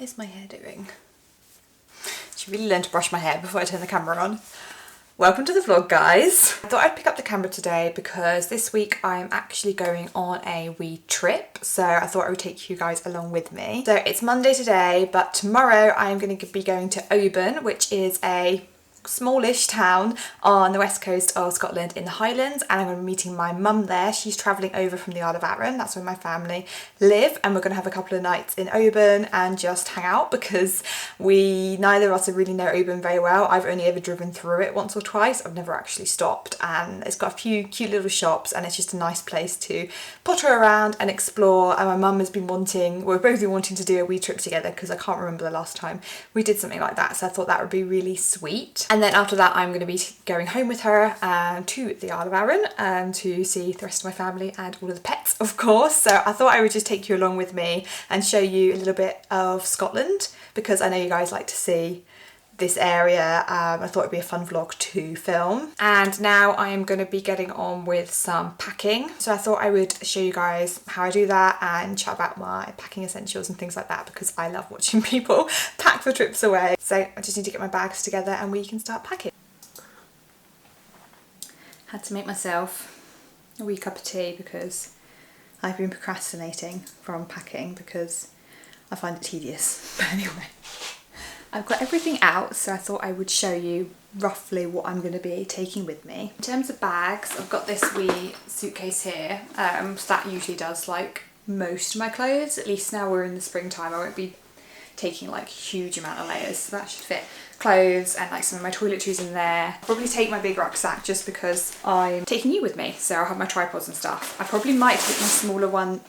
What is my hair doing? I should really learn to brush my hair before I turn the camera on. Welcome to the vlog, guys. I thought I'd pick up the camera today because this week I'm actually going on a wee trip, so I thought I would take you guys along with me. So it's Monday today, but tomorrow I'm going to be going to Oban, which is a smallish town on the west coast of Scotland in the Highlands, and I'm going to be meeting my mum there. She's travelling over from the Isle of Arran, that's where my family live, and we're going to have a couple of nights in Oban and just hang out because neither of us really know Oban very well. I've only ever driven through it once or twice. I've never actually stopped, and it's got a few cute little shops and it's just a nice place to potter around and explore. And my mum has been we've both been wanting to do a wee trip together because I can't remember the last time we did something like that, so I thought that would be really sweet. And then after that I'm going to be going home with her to the Isle of Arran to see the rest of my family and all of the pets, of course. So I thought I would just take you along with me and show you a little bit of Scotland because I know you guys like to see this area. I thought it'd be a fun vlog to film. And now I am going to be getting on with some packing. So I thought I would show you guys how I do that and chat about my packing essentials and things like that because I love watching people pack for trips away. So I just need to get my bags together and we can start packing. Had to make myself a wee cup of tea because I've been procrastinating from packing because I find it tedious. But anyway, I've got everything out, so I thought I would show you roughly what I'm going to be taking with me. In terms of bags, I've got this wee suitcase here, so that usually does like most of my clothes. At least now we're in the springtime, I won't be taking like a huge amount of layers, so that should fit clothes and like some of my toiletries in there. I'll probably take my big rucksack just because I'm taking you with me, so I'll have my tripods and stuff. I probably might take my smaller one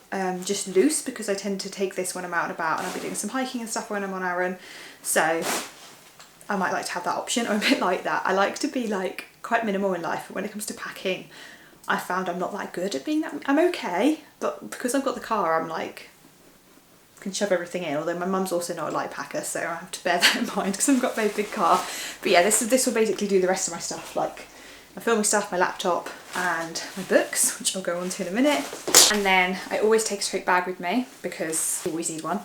just loose because I tend to take this when I'm out and about and I'll be doing some hiking and stuff when I'm on Arran, so I might like to have that option. I'm a bit like that. I like to be like quite minimal in life, but when it comes to packing I found I'm not that good at being that. I'm okay, but because I've got the car I'm like can shove everything in, although my mum's also not a light packer, so I have to bear that in mind because I've got a very big car. But yeah, this will basically do the rest of my stuff, like my filming stuff, my laptop and my books, which I'll go on to in a minute. And then I always take a tote bag with me because you always need one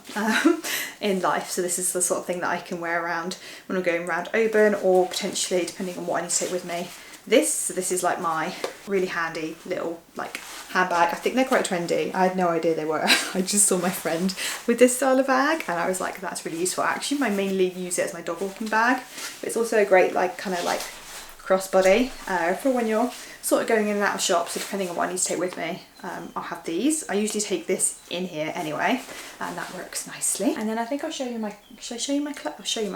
in life, so this is the sort of thing that I can wear around when I'm going around Oban, or potentially depending on what I need to take with me. This is like my really handy little like handbag. I think they're quite trendy. I had no idea they were. I just saw my friend with this style of bag and I was like, that's really useful. Actually, I mainly use it as my dog walking bag, but it's also a great like kind of like crossbody for when you're sort of going in and out of shops. So depending on what I need to take with me, I'll have these. I usually take this in here anyway, and that works nicely. And then I think I'll show you my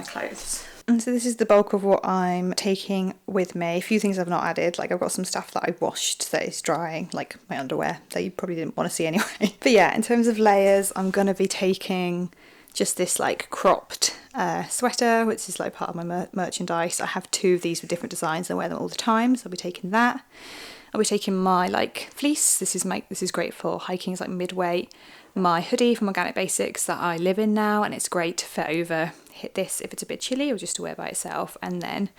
clothes. And so this is the bulk of what I'm taking with me. A few things I've not added, like I've got some stuff that I washed that is drying, like my underwear that you probably didn't want to see anyway. But yeah, in terms of layers, I'm going to be taking just this like cropped sweater, which is like part of my merchandise. I have two of these with different designs and I wear them all the time, so I'll be taking that. I'll be taking my like fleece. This is great for hiking. It's like mid-weight. My hoodie from Organic Basics that I live in now, and it's great to fit over, hit this if it's a bit chilly or just to wear by itself. And then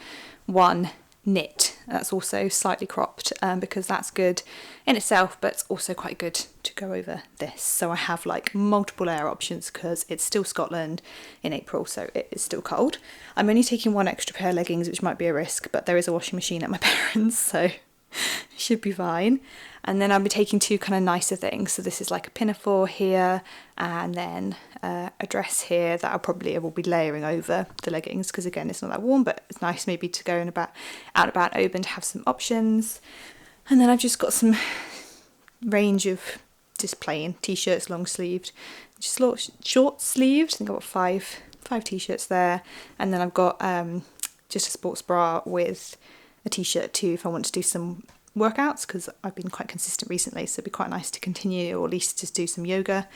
one knit that's also slightly cropped because that's good in itself, but it's also quite good to go over this. So I have like multiple layer options because it's still Scotland in April, so it is still cold. I'm only taking one extra pair of leggings, which might be a risk, but there is a washing machine at my parents', so should be fine. And then I'll be taking two kind of nicer things. So this is like a pinafore here, and then a dress here that I will be layering over the leggings because again it's not that warm, but it's nice maybe to go out and about Oban to have some options. And then I've just got some range of just plain t-shirts, long sleeved, just short sleeved. I think I've got five t-shirts there, and then I've got just a sports bra with a t-shirt too if I want to do some workouts because I've been quite consistent recently, so it'd be quite nice to continue or at least just do some yoga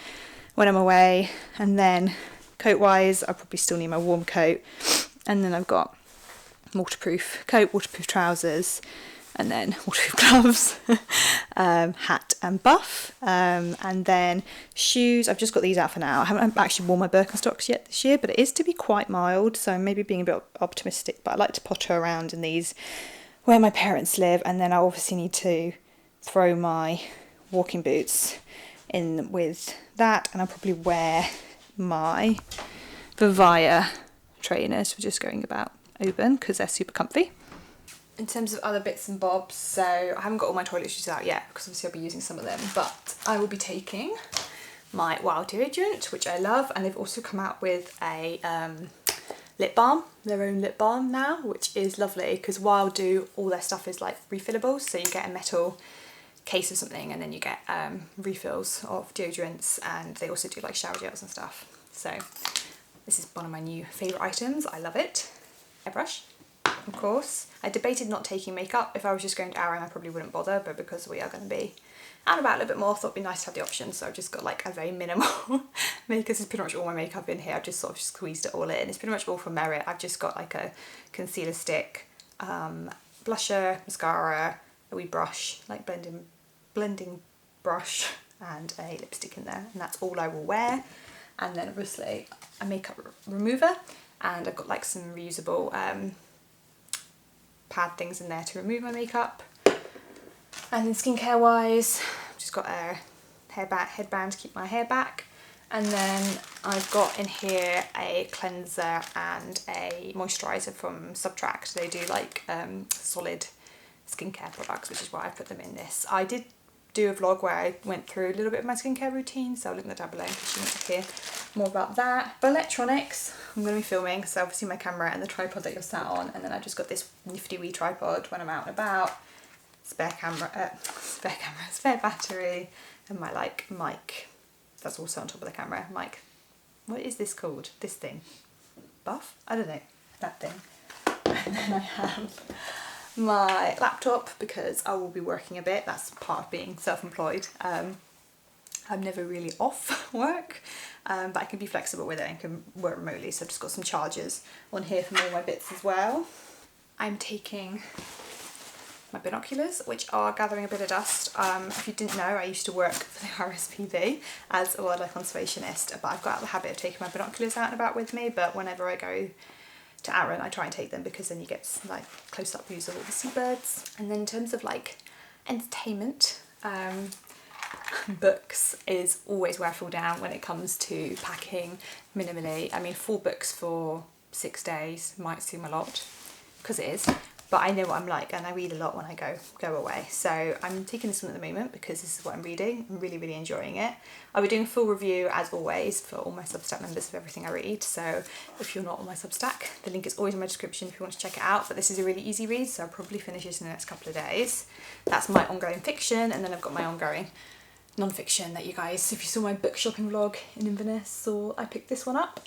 when I'm away. And then coat wise, I probably still need my warm coat, and then I've got waterproof coat, waterproof trousers, and then waterproof gloves, hat and buff, and then shoes. I've just got these out for now. I haven't actually worn my Birkenstocks yet this year, but it is to be quite mild, so maybe being a bit optimistic, but I like to potter around in these where my parents live. And then I obviously need to throw my walking boots in with that, and I'll probably wear my Vivaya trainers for just going about Oban because they're super comfy. In terms of other bits and bobs, so I haven't got all my toiletries out yet because obviously I'll be using some of them, but I will be taking my Wild deodorant, which I love, and they've also come out with a lip balm, their own lip balm now, which is lovely because Wild do all their stuff is like refillable, so you get a metal case of something and then you get refills of deodorants, and they also do like shower gels and stuff. So this is one of my new favourite items. I love it. Hairbrush, of course. I debated not taking makeup. If I was just going to Arran, I probably wouldn't bother, but because we are going to be out and about a little bit more, I thought it'd be nice to have the option. So I've just got like a very minimal makeup. This is pretty much all my makeup in here. I've just sort of squeezed it all in. It's pretty much all from Merit. I've just got like a concealer stick, blusher, mascara, a wee brush, like blending brush, and a lipstick in there, and that's all I will wear. And then obviously a makeup remover, and I've got like some reusable pad things in there to remove my makeup. And then skincare wise, I've just got a headband to keep my hair back, and then I've got in here a cleanser and a moisturiser from Subtract. They do like solid skincare products, which is why I put them in this. I did do a vlog where I went through a little bit of my skincare routine, so I'll link that down below in case you want to hear more about that. For electronics, I'm going to be filming, so obviously my camera and the tripod that you're sat on, and then I just got this nifty wee tripod when I'm out and about, spare battery, and my like mic that's also on top of the camera. Mic, what is this called? This thing? Buff? I don't know, that thing. And then I have my laptop because I will be working a bit. That's part of being self-employed. I'm never really off work, but I can be flexible with it and can work remotely, so I've just got some chargers on here for all my bits as well. I'm taking my binoculars, which are gathering a bit of dust. If you didn't know, I used to work for the RSPB as a wildlife conservationist, but I've got out of the habit of taking my binoculars out and about with me, but whenever I go to Arran, I try and take them because then you get like close-up views of all the seabirds. And then in terms of like entertainment, books is always where I fall down when it comes to packing minimally. I mean, 4 books for 6 days might seem a lot, because it is, but I know what I'm like, and I read a lot when I go away. So I'm taking this one at the moment because this is what I'm reading. I'm really enjoying it. I'll be doing a full review as always for all my Substack members of everything I read, so if you're not on my Substack, the link is always in my description if you want to check it out. But this is a really easy read, so I'll probably finish it in the next couple of days. That's my ongoing fiction, and then I've got my ongoing non-fiction that you guys, if you saw my book shopping vlog in Inverness, saw I picked this one up.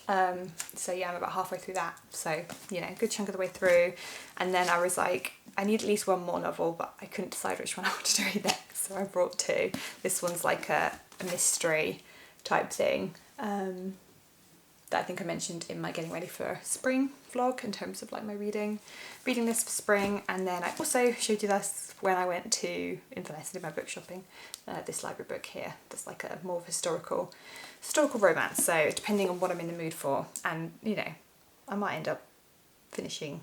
So yeah, I'm about halfway through that, so you know, a good chunk of the way through. And then I was like, I need at least one more novel, but I couldn't decide which one I wanted to read next, so I brought 2. This one's like a mystery type thing that I think I mentioned in my getting ready for spring vlog in terms of like my reading this for spring. And then I also showed you this when I went to Inverness and did my book shopping, this library book here. That's like a more of historical romance, so depending on what I'm in the mood for, and you know, I might end up finishing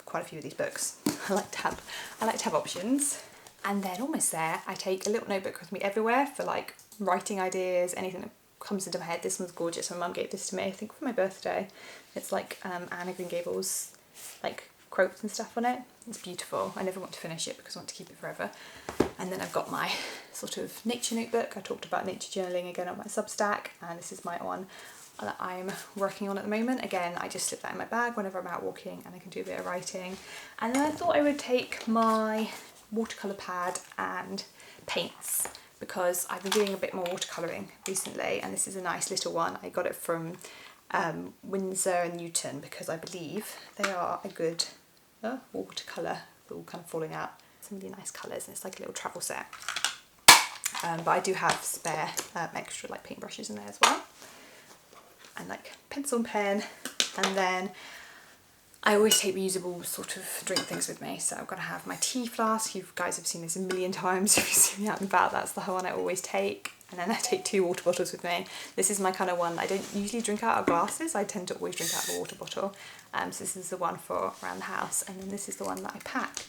quite a few of these books. I like to have options. And then almost there, I take a little notebook with me everywhere for like writing ideas, anything that comes into my head. This one's gorgeous. My mum gave this to me, I think for my birthday. It's like Anne of Green Gables like quotes and stuff on it. It's beautiful. I never want to finish it because I want to keep it forever. And then I've got my sort of nature notebook. I talked about nature journaling again on my Substack, and this is my one that I'm working on at the moment. Again, I just slip that in my bag whenever I'm out walking and I can do a bit of writing. And then I thought I would take my watercolour pad and paints, because I've been doing a bit more watercolouring recently, and this is a nice little one. I got it from Winsor and Newton because I believe they are a good watercolour. They're all kind of falling out. Some really nice colours, and it's like a little travel set. But I do have spare extra like paintbrushes in there as well, and like pencil and pen. And then I always take reusable sort of drink things with me, so I've got to have my tea flask. You guys have seen this a million times if you see me out and about. That's the one I always take. And then I take 2 water bottles with me. This is my kind of one. I don't usually drink out of glasses. I tend to always drink out of a water bottle. So this is the one for around the house, and then this is the one that I pack.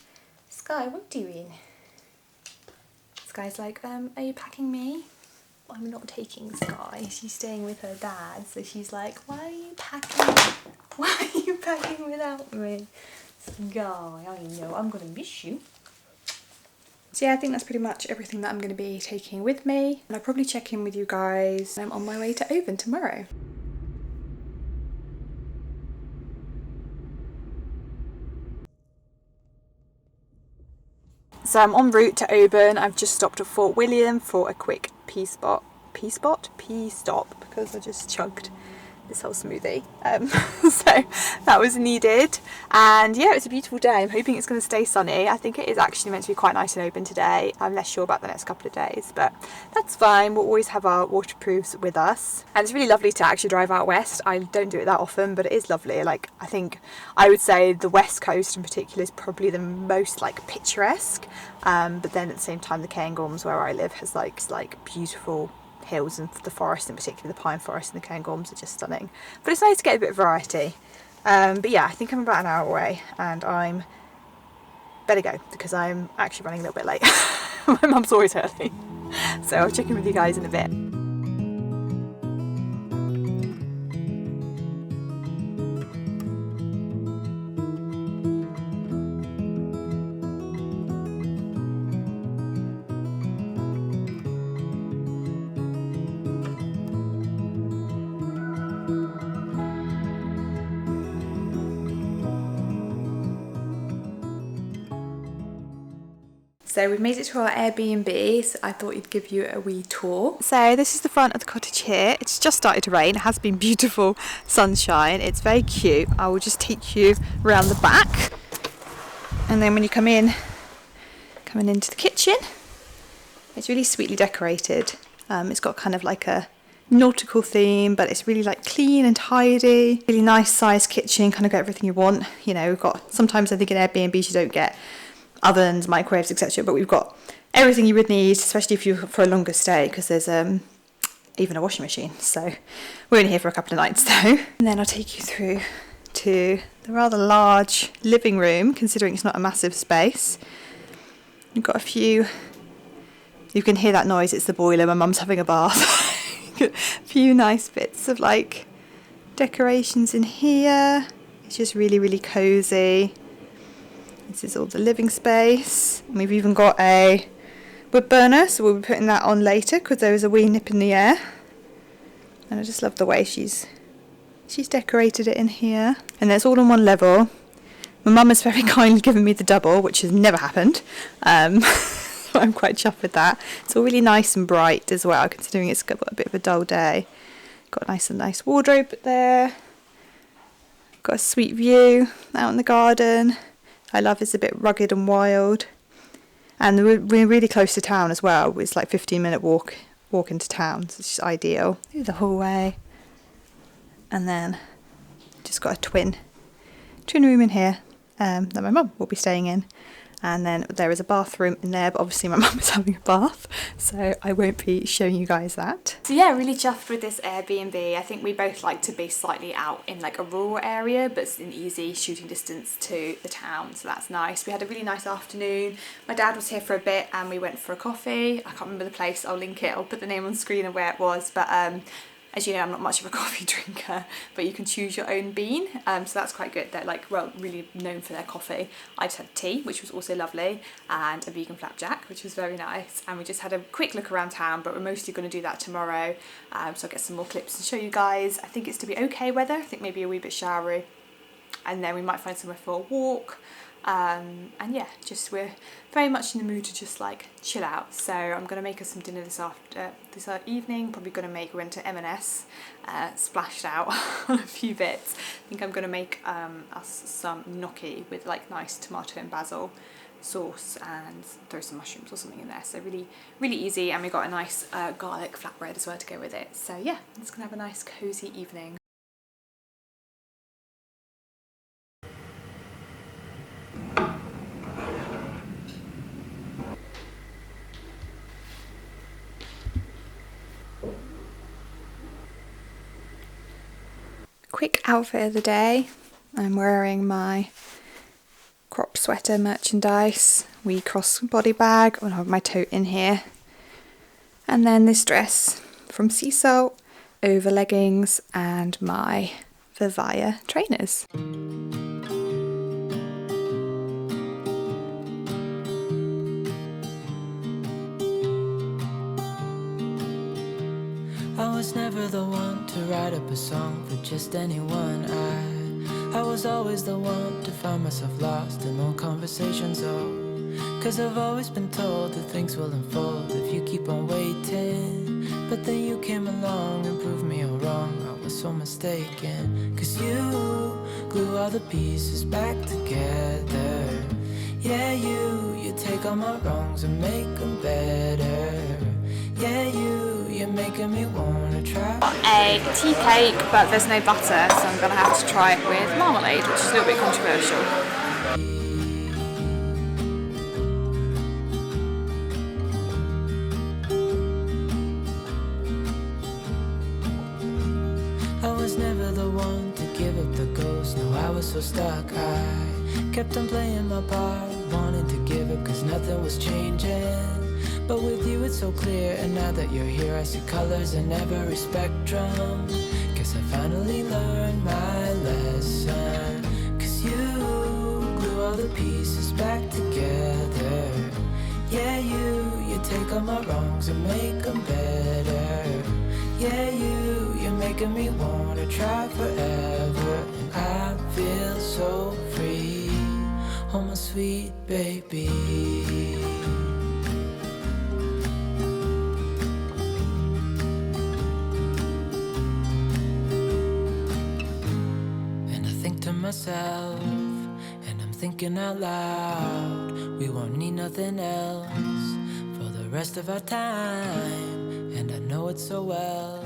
Sky, what are you doing? Sky's like, are you packing me? I'm not taking Sky. She's staying with her dad, so she's like, why are you packing? Why are you packing without me? Guy, I know I'm gonna miss you. So yeah, I think that's pretty much everything that I'm going to be taking with me. And I'll probably check in with you guys when I'm on my way to Oban tomorrow. So I'm en route to Oban. I've just stopped at Fort William for a quick pee stop, because I just chugged this whole smoothie. So that was needed, and yeah, it's a beautiful day. I'm hoping it's going to stay sunny. I think it is actually meant to be quite nice and open today. I'm less sure about the next couple of days, but that's fine. We'll always have our waterproofs with us, and it's really lovely to actually drive out west. I don't do it that often, but it is lovely. Like, I think I would say the west coast in particular is probably the most like picturesque, but then at the same time the Cairngorms where I live has like beautiful hills, and the forest in particular, the pine forest and the Cairngorms are just stunning. But it's nice to get a bit of variety. But yeah, I think I'm about an hour away, and I'm better go because I'm actually running a little bit late. My mum's always early, so I'll check in with you guys in a bit. So we've made it to our Airbnb, so I thought I'd give you a wee tour. So this is the front of the cottage here. It's just started to rain. It has been beautiful sunshine. It's very cute. I will just take you around the back. And then when you coming into the kitchen, it's really sweetly decorated. It's got kind of like a nautical theme, but it's really like clean and tidy. Really nice sized kitchen, kind of got everything you want. You know, we've got, sometimes I think in Airbnbs you don't get ovens, microwaves, etc., but we've got everything you would need, especially if you're for a longer stay, because there's even a washing machine. So we're only here for a couple of nights though. And then I'll take you through to the rather large living room, considering it's not a massive space. You've got a few, you can hear that noise, it's the boiler, my mum's having a bath. A few nice bits of like decorations in here. It's just really, really cozy. This is all the living space. And we've even got a wood burner, so we'll be putting that on later because there is a wee nip in the air. And I just love the way she's decorated it in here. And it's all on one level. My mum has very kindly given me the double, which has never happened. So I'm quite chuffed with that. It's all really nice and bright as well, considering it's got a bit of a dull day. Got a nice wardrobe there. Got a sweet view out in the garden. I love it's a bit rugged and wild, and we're really close to town as well. It's like 15-minute walk into town, so it's just ideal. Through the hallway, and then just got a twin room in here that my mum will be staying in. And then there is a bathroom in there, but obviously my mum is having a bath, so I won't be showing you guys that. So yeah, really chuffed with this Airbnb. I think we both like to be slightly out in like a rural area, but it's an easy shooting distance to the town, so that's nice. We had a really nice afternoon. My dad was here for a bit and we went for a coffee. I can't remember the place, I'll link it, I'll put the name on screen and where it was, but as you know, I'm not much of a coffee drinker, but you can choose your own bean, so that's quite good. They're like, well, really known for their coffee. I just had tea, which was also lovely, and a vegan flapjack, which was very nice. And we just had a quick look around town, but we're mostly going to do that tomorrow, so I'll get some more clips and show you guys. I think it's to be okay weather, I think maybe a wee bit showery, and then we might find somewhere for a walk. And yeah, just we're very much in the mood to just like chill out. So I'm gonna make us some dinner this evening. Probably gonna we went to M&S, splashed out on a few bits. I think I'm gonna make us some gnocchi with like nice tomato and basil sauce and throw some mushrooms or something in there. So really, really easy, and we got a nice garlic flatbread as well to go with it. So yeah, I'm just gonna have a nice cozy evening. Quick outfit of the day. I'm wearing my crop sweater merchandise, wee crossbody bag, I'll have my tote in here, and then this dress from Sea Salt over leggings and my the Via trainers. I was never the one to write up a song for just anyone. I was always the one to find myself lost in long conversations. Oh, 'cause I've always been told that things will unfold if you keep on waiting. But then you came along and proved me all wrong. I was so mistaken. 'Cause you glue all the pieces back together. Yeah, you take all my wrongs and make them better. Yeah, you're making me wanna try. A tea cake, but there's no butter, so I'm gonna have to try it with marmalade, which is a little bit controversial. I was never the one to give up the ghost. No, I was so stuck. I kept on playing my part, wanting to give up 'cause nothing was changing. But with you it's so clear, and now that you're here I see colors in every spectrum. Guess I finally learned my lesson. 'Cause you glue all the pieces back together. Yeah, you take all my wrongs and make them better. Yeah, you're making me wanna try forever. And I feel so free, oh my sweet baby. Myself, and I'm thinking out loud, we won't need nothing else for the rest of our time, and I know it so well.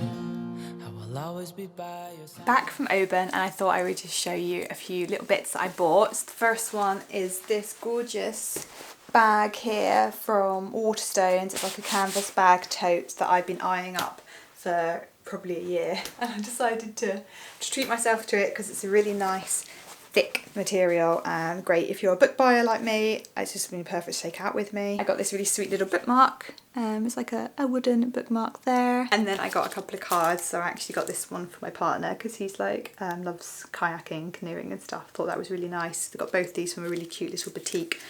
I will always be by your side. Back from Oban, and I thought I would just show you a few little bits that I bought. The first one is this gorgeous bag here from Waterstones. It's like a canvas bag tote that I've been eyeing up for probably a year, and I decided to treat myself to it because it's a really nice thick material and great if you're a book buyer like me. It's just been perfect to take out with me. I got this really sweet little bookmark. It's like a wooden bookmark there, and then I got a couple of cards. So I actually got this one for my partner because he's like loves kayaking, canoeing and stuff. Thought that was really nice. I got both these from a really cute little boutique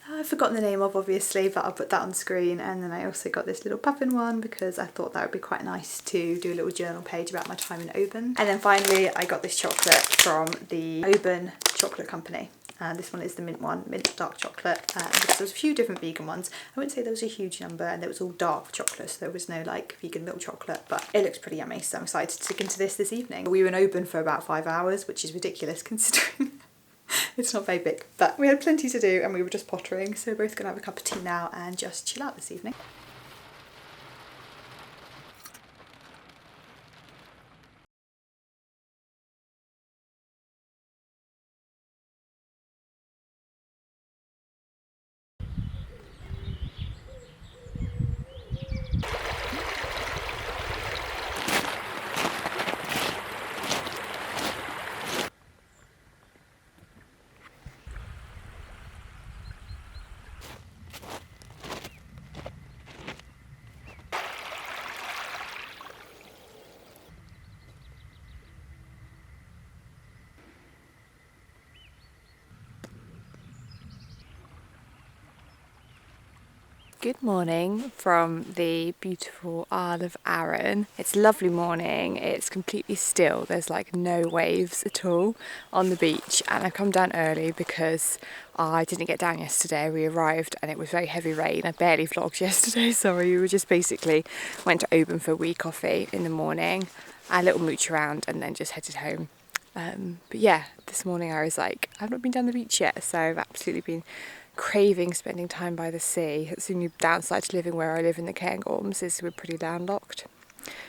I've forgotten the name of, obviously, but I'll put that on screen. And then I also got this little puffin one because I thought that would be quite nice to do a little journal page about my time in Oban. And then finally I got this chocolate from the Oban chocolate company. And this one is the mint one, mint dark chocolate, because there was a few different vegan ones. I wouldn't say there was a huge number, and it was all dark chocolate, so there was no like vegan milk chocolate, but it looks pretty yummy, so I'm excited to dig into this evening. We were in Oban for about 5 hours, which is ridiculous considering it's not very big, but we had plenty to do and we were just pottering, so we're both gonna have a cup of tea now and just chill out this evening. Good morning from the beautiful Isle of Arran. It's a lovely morning, it's completely still, there's like no waves at all on the beach, and I've come down early because I didn't get down yesterday. We arrived and it was very heavy rain. I barely vlogged yesterday, sorry. We just basically went to Oban for a wee coffee in the morning, a little mooch around and then just headed home. But yeah, this morning I was like, I've not been down the beach yet, so I've absolutely been craving spending time by the sea. It's the only downside to living where I live in the Cairngorms is we're pretty landlocked,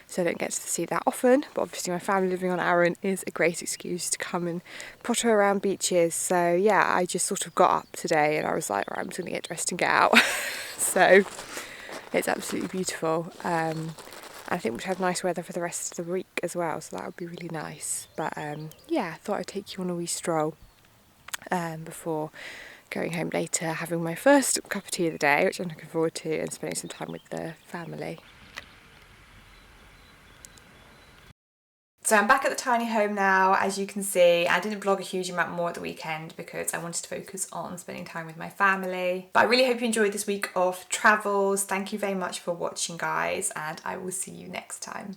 so I don't get to see that often, but obviously my family living on Arran is a great excuse to come and potter around beaches. So yeah, I just sort of got up today and I was like, right, I'm just going to get dressed and get out. So it's absolutely beautiful. I think we'd have nice weather for the rest of the week as well, so that would be really nice. But yeah, I thought I'd take you on a wee stroll before going home later, having my first cup of tea of the day, which I'm looking forward to, and spending some time with the family. So I'm back at the tiny home now, as you can see. I didn't vlog a huge amount more at the weekend because I wanted to focus on spending time with my family. But I really hope you enjoyed this week of travels. Thank you very much for watching, guys, and I will see you next time.